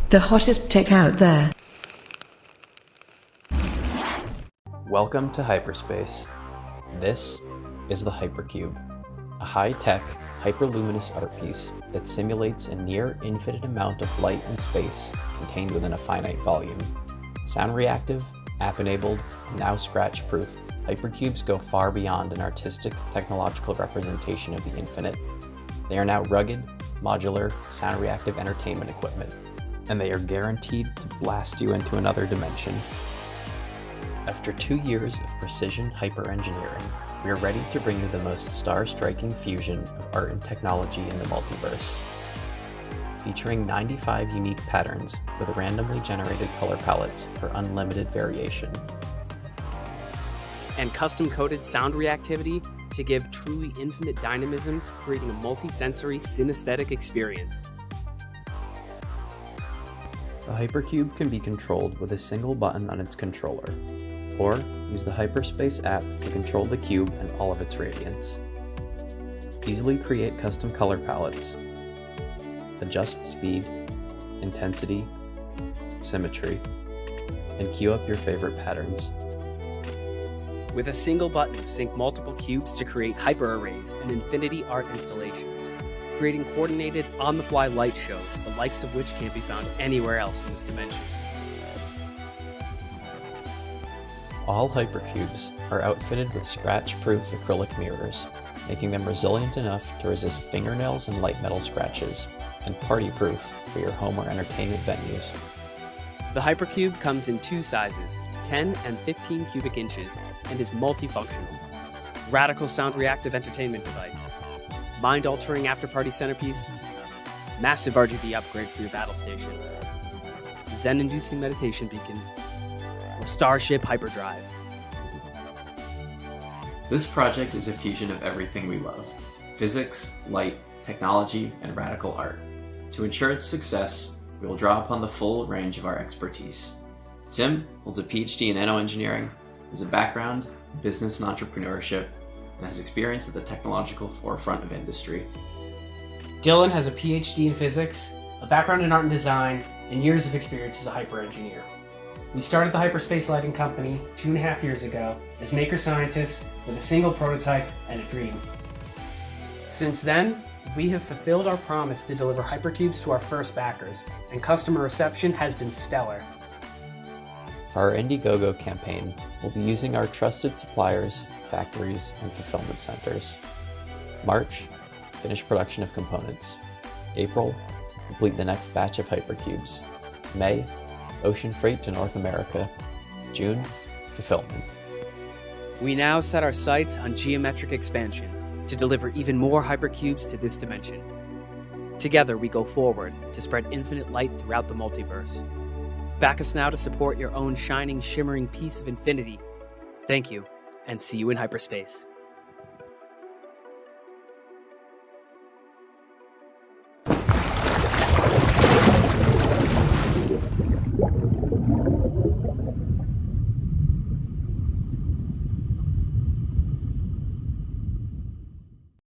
The hottest tech out there. Welcome to hyperspace. This is the HyperCube, a high-tech, hyperluminous art piece that simulates a near-infinite amount of light and space contained within a finite volume. Sound-reactive, app-enabled, and now scratch-proof, HyperCubes go far beyond an artistic, technological representation of the infinite. They are now rugged, modular, sound-reactive entertainment equipment, and they are guaranteed to blast you into another dimension. After 2 years of precision hyper-engineering, we are ready to bring you the most star-striking fusion of art and technology in the multiverse. Featuring 95 unique patterns with randomly generated color palettes for unlimited variation. And custom-coded sound reactivity to give truly infinite dynamism, creating a multi-sensory synesthetic experience. The HyperCube can be controlled with a single button on its controller, or use the Hyperspace app to control the cube and all of its radiance. Easily create custom color palettes, adjust speed, intensity, symmetry, and queue up your favorite patterns. With a single button, sync multiple cubes to create hyper-arrays and infinity art installations, creating coordinated, on-the-fly light shows, the likes of which can't be found anywhere else in this dimension. All HyperCubes are outfitted with scratch-proof acrylic mirrors, making them resilient enough to resist fingernails and light metal scratches, and party-proof for your home or entertainment venues. The HyperCube comes in 2 sizes, 10 and 15 cubic inches, and is multifunctional. Radical sound reactive entertainment device, mind-altering after-party centerpiece, massive RGB upgrade for your battle station, zen-inducing meditation beacon, or Starship hyperdrive. This project is a fusion of everything we love: physics, light, technology, and radical art. To ensure its success, we will draw upon the full range of our expertise. Tim holds a PhD in nanoengineering, has a background in business and entrepreneurship, and has experience at the technological forefront of industry. Dylan has a PhD in physics, a background in art and design, and years of experience as a hyper-engineer. We started the Hyperspace Lighting Company 2.5 years ago as maker scientists with a single prototype and a dream. Since then, we have fulfilled our promise to deliver HyperCubes to our first backers, and customer reception has been stellar. For our Indiegogo campaign, we'll be using our trusted suppliers, factories, and fulfillment centers. March, finish production of components. April, complete the next batch of HyperCubes. May, ocean freight to North America. June, fulfillment. We now set our sights on geometric expansion to deliver even more HyperCubes to this dimension. Together we go forward to spread infinite light throughout the multiverse. Back us now to support your own shining, shimmering piece of infinity. Thank you, and see you in hyperspace.